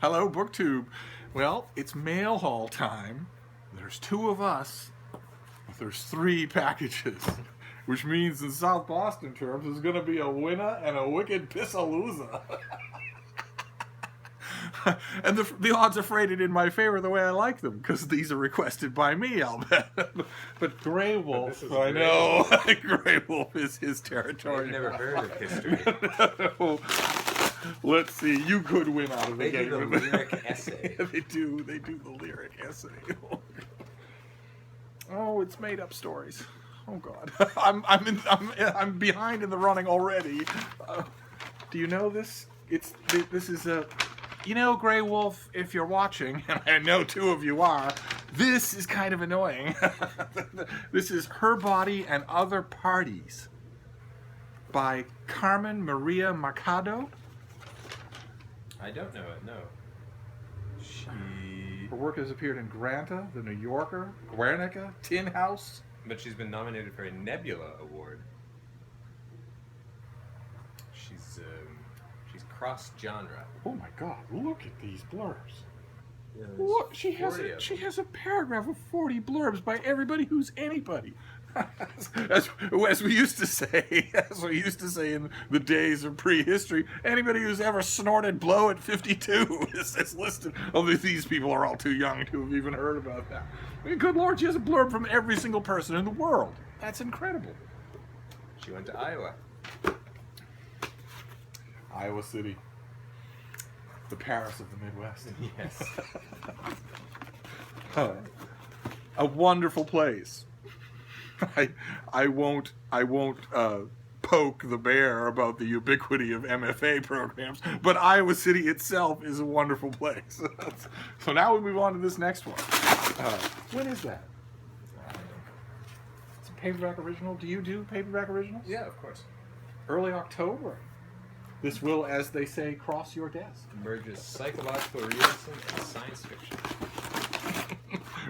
Hello, BookTube. Well, it's mail haul time. There's two of us, but there's three packages, which means in South Boston terms, there's going to be a winner and a wicked pissalooza. And the odds are freighted in my favor the way I like them, because these are requested by me, I'll bet. But Grey Wolf, I know. Grey Wolf is his territory. I've never heard of history. Let's see. You could win out of the game. They do the lyric essay. Yeah, they do. They do the lyric essay. Oh, it's made up stories. Oh God, I'm behind in the running already. Do you know this? This is a. You know, Grey Wolf, if you're watching, and I know two of you are, this is kind of annoying. This is Her Body and Other Parties by Carmen Maria Machado. I don't know it, no. Her work has appeared in Granta, The New Yorker, Guernica, Tin House. But she's been nominated for a Nebula Award. She's cross-genre. Oh my God! Look at these blurbs. Yeah, Look, she has a paragraph of 40 blurbs by everybody who's anybody. As we used to say, in the days of prehistory, anybody who's ever snorted blow at 52 is listed. Although these people are all too young to have even heard about that. I mean, good Lord, she has a blurb from every single person in the world. That's incredible. She went to Iowa. Iowa City. The Paris of the Midwest. Yes. A wonderful place. I won't poke the bear about the ubiquity of MFA programs, but Iowa City itself is a wonderful place. So now we move on to this next one. When is that? It's a paperback original. Do you do paperback originals? Yeah, of course. Early October. This will, as they say, cross your desk. Merges psychological realism and science fiction.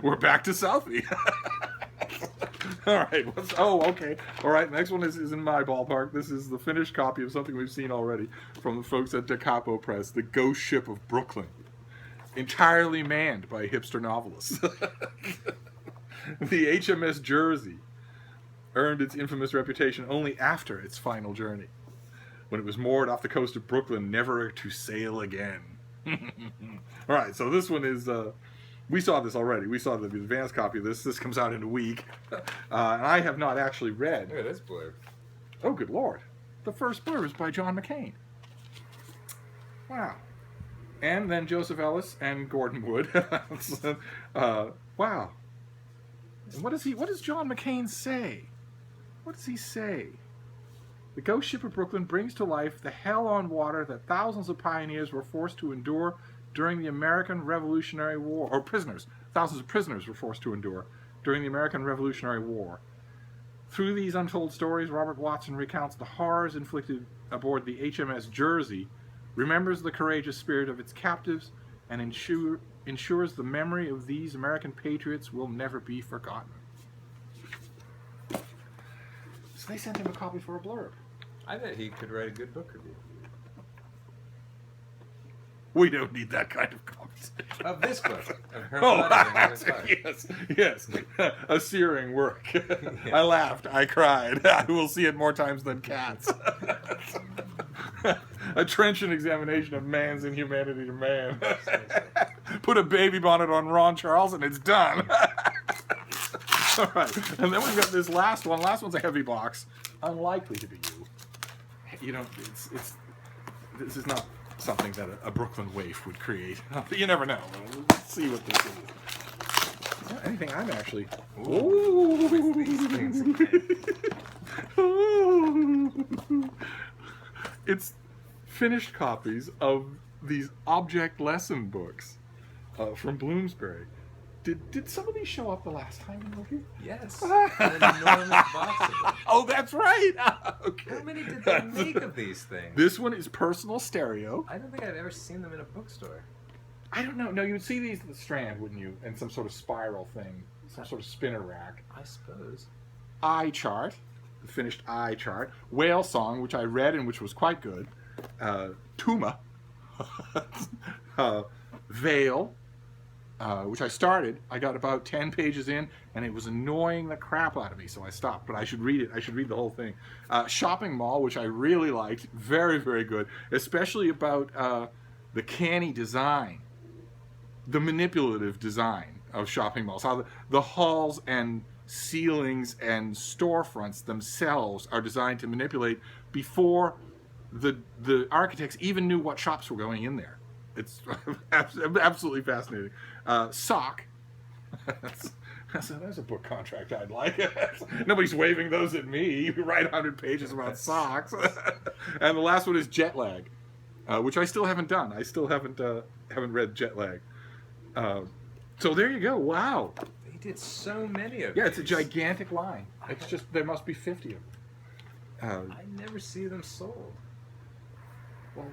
We're back to Southie. All right. Okay. All right. Next one is in my ballpark. This is the finished copy of something we've seen already from the folks at Da Capo Press, The Ghost Ship of Brooklyn. Entirely manned by hipster novelists. The HMS Jersey earned its infamous reputation only after its final journey, when it was moored off the coast of Brooklyn, never to sail again. All right, so this one is, we saw this already. We saw the advanced copy of this. This comes out in a week. And I have not actually read. Look at this blurb. Oh, good Lord. The first blurb is by John McCain. Wow. And then Joseph Ellis and Gordon Wood. Wow. And what does John McCain say? What does he say? The Ghost Ship of Brooklyn brings to life the hell on water that thousands of pioneers were forced to endure during the American Revolutionary War, or thousands of prisoners were forced to endure during the American Revolutionary War. Through these untold stories, Robert Watson recounts the horrors inflicted aboard the HMS Jersey, remembers the courageous spirit of its captives, and ensures the memory of these American patriots will never be forgotten. So they sent him a copy for a blurb. I bet he could write a good book review. We don't need that kind of conversation. Of this book. Of Her Oh, Body and Other Parties. yes. A searing work. I laughed. I cried. I will see it more times than cats. A trenchant examination of man's inhumanity to man. Put a baby bonnet on Ron Charles and it's done. All right. And then we've got this last one. Last one's a heavy box. Unlikely to be you. You know, this is not something that a Brooklyn waif would create. You never know. Let's see what this is. Well, anything I'm actually... Ooh. It's finished copies of these object lesson books from Bloomsbury. Did some of these show up the last time we were here? Yes. An enormous box of them. Oh, that's right. Okay. How many did they make of these things? This one is personal stereo. I don't think I've ever seen them in a bookstore. I don't know. No, you would see these at the Strand, wouldn't you? And some sort of spiral thing, some sort of spinner rack. I suppose. Eye chart, the finished eye chart. Whale Song, which I read and which was quite good. Tuma. Veil, which I started. I got about 10 pages in, and it was annoying the crap out of me, so I stopped. But I should read it. I should read the whole thing. Shopping Mall, which I really liked. Very, very good. Especially about the canny design, the manipulative design of shopping malls. How the halls and ceilings and storefronts themselves are designed to manipulate before the architects even knew what shops were going in there. It's absolutely fascinating. Sock. That's a book contract I'd like. Nobody's waving those at me. You write 100 pages about socks. And the last one is Jet Lag, which I still haven't done. I still haven't read Jet Lag. So there you go. Wow. They did so many of Yeah, these. it's a gigantic line. It's just there must be 50 of them. I never see them sold. Well, are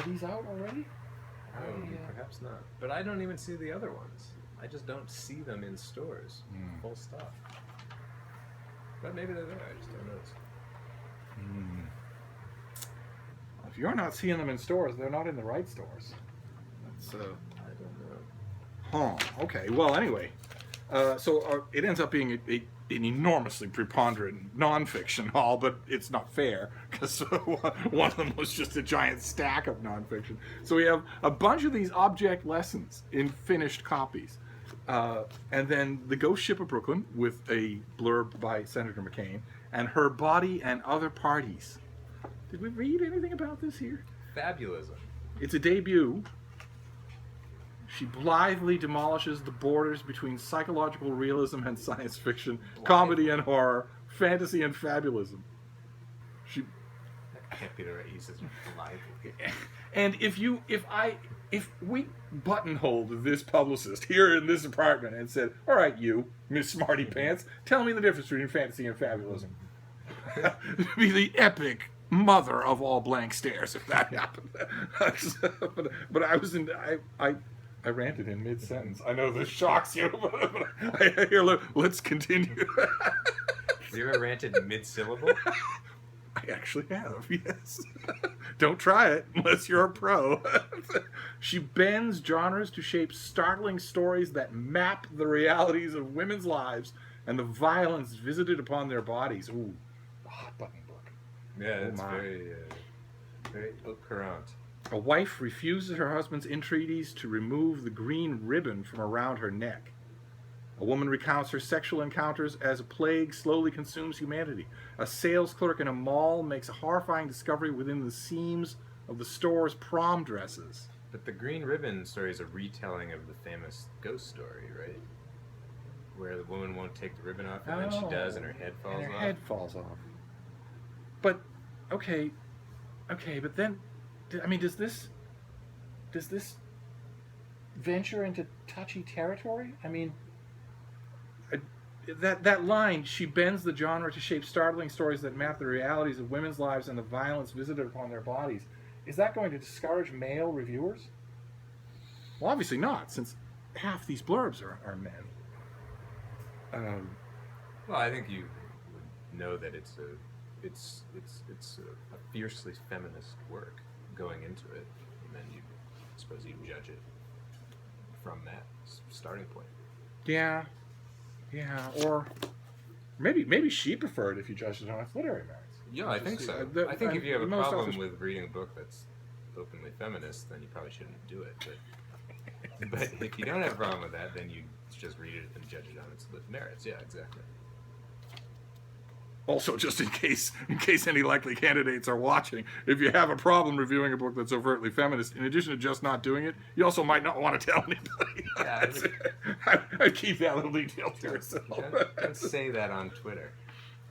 these out already? Perhaps not. But I don't even see the other ones. I just don't see them in stores. Full stop. But maybe they're there. I just don't notice. If you're not seeing them in stores, they're not in the right stores. That's I don't know. Okay. Well, anyway, so it ends up being an enormously preponderant nonfiction haul, but it's not fair because one of them was just a giant stack of nonfiction. So we have a bunch of these object lessons in finished copies, and then The Ghost Ship of Brooklyn with a blurb by Senator McCain and Her Body and Other Parties. Did we read anything about this here? Fabulism. It's a debut. She blithely demolishes the borders between psychological realism and science fiction, comedy and horror, fantasy and fabulism. That can't be the right use of blithely. And if we buttonholed this publicist here in this apartment and said, "All right, you, Miss Smarty Pants, tell me the difference between fantasy and fabulism," it'd be the epic mother of all blank stares if that happened. but I was I ranted in mid-sentence. I know this shocks you, but here, let's continue. Have you ever ranted mid-syllable? I actually have, yes. Don't try it unless you're a pro. She bends genres to shape startling stories that map the realities of women's lives and the violence visited upon their bodies. Ooh, the hot button book. Yeah, it's very au courant. A wife refuses her husband's entreaties to remove the green ribbon from around her neck. A woman recounts her sexual encounters as a plague slowly consumes humanity. A sales clerk in a mall makes a horrifying discovery within the seams of the store's prom dresses. But the green ribbon story is a retelling of the famous ghost story, right? Where the woman won't take the ribbon off, and then she does, and her head falls off. And her head falls off. But, okay, but then, I mean, does this venture into touchy territory? I mean, that line, she bends the genre to shape startling stories that map the realities of women's lives and the violence visited upon their bodies. Is that going to discourage male reviewers? Well, obviously not, since half these blurbs are men. Well, I think you would know that it's a fiercely feminist work going into it, and then I suppose you judge it from that starting point. Yeah, or maybe she preferred if you judged it on its literary merits. Yeah, I think so. I think if you have a problem with reading a book that's openly feminist, then you probably shouldn't do it. But if you don't have a problem with that, then you just read it and judge it on its merits. Yeah, exactly. Also, just in case any likely candidates are watching, if you have a problem reviewing a book that's overtly feminist, in addition to just not doing it, you also might not want to tell anybody. Yeah, I'd keep that little detail to yourself. Don't say that on Twitter.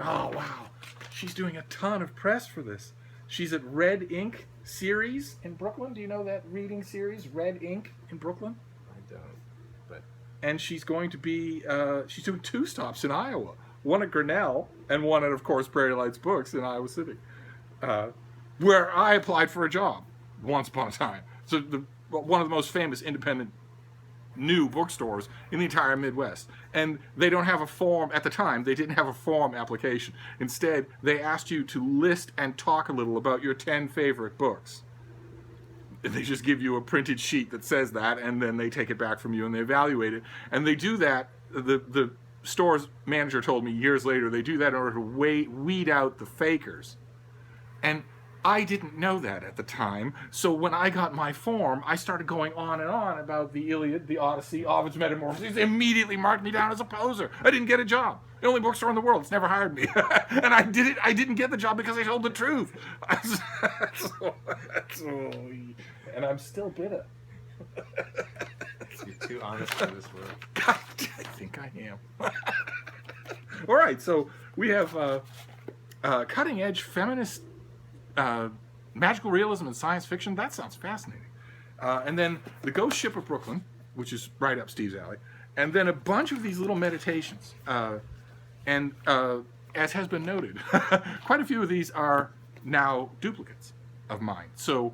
Oh, wow. She's doing a ton of press for this. She's at Red Ink series in Brooklyn. Do you know that reading series, Red Ink in Brooklyn? I don't. But and she's going to be, she's doing 2 stops in Iowa. One at Grinnell, and one at, of course, Prairie Lights Books in Iowa City, where I applied for a job once upon a time. So one of the most famous independent new bookstores in the entire Midwest. And they don't have a form, at the time, they didn't have a form application. Instead, they asked you to list and talk a little about your 10 favorite books. they just give you a printed sheet that says that, and then they take it back from you and they evaluate it. And they do that. The store's manager told me years later they do that in order to weed out the fakers. And I didn't know that at the time. So when I got my form, I started going on and on about the Iliad, the Odyssey, Ovid's Metamorphoses. They immediately marked me down as a poser. I didn't get a job. The only bookstore in the world that's never hired me. And I didn't get the job because I told the truth. And I'm still bitter. You're too honest for this world. God, I think I am. All right, so we have cutting-edge feminist magical realism and science fiction. That sounds fascinating. And then The Ghost Ship of Brooklyn, which is right up Steve's alley. And then a bunch of these little meditations. And as has been noted, quite a few of these are now duplicates of mine. So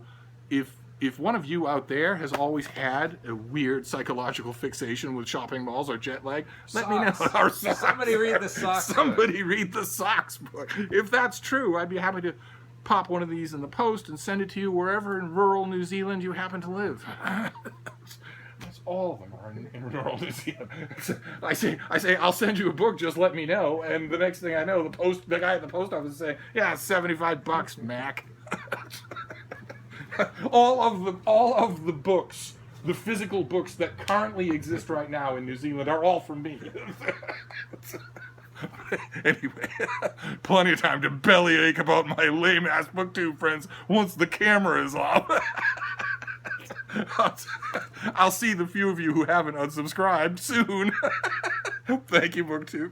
if one of you out there has always had a weird psychological fixation with shopping malls or jet lag, let me know. Or socks. Somebody read the socks. Somebody read the socks book. If that's true, I'd be happy to pop one of these in the post and send it to you wherever in rural New Zealand you happen to live. That's all of them are in rural New Zealand. I say, I'll send you a book, just let me know. And the next thing I know, the guy at the post office is saying, yeah, $75, Mac. all of the books, the physical books that currently exist right now in New Zealand are all from me. Anyway, plenty of time to bellyache about my lame-ass booktube friends once the camera is off. I'll see the few of you who haven't unsubscribed soon. Thank you, booktube.